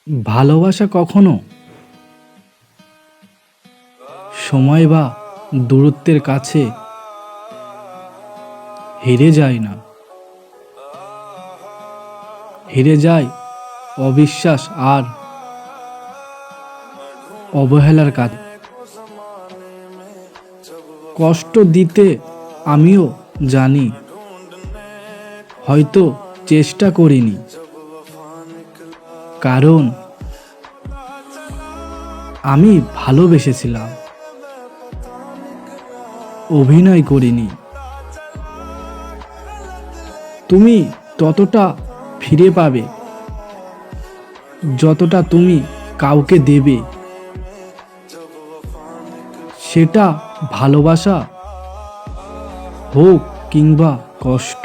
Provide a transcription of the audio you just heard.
ভালোবাসা কখনো সময় বা দূরত্বের কাছে হেরে যায় না, হেরে যায় অবিশ্বাস আর অবহেলার কাছে। কষ্ট দিতে আমিও জানি, হয়তো চেষ্টা করিনি, কারণ আমি ভালোবেসেছিলাম, অভিনয় করিনি। তুমি ততটা ফিরে পাবে যতটা তুমি কাউকে দেবে, সেটা ভালোবাসা হোক কিংবা কষ্ট।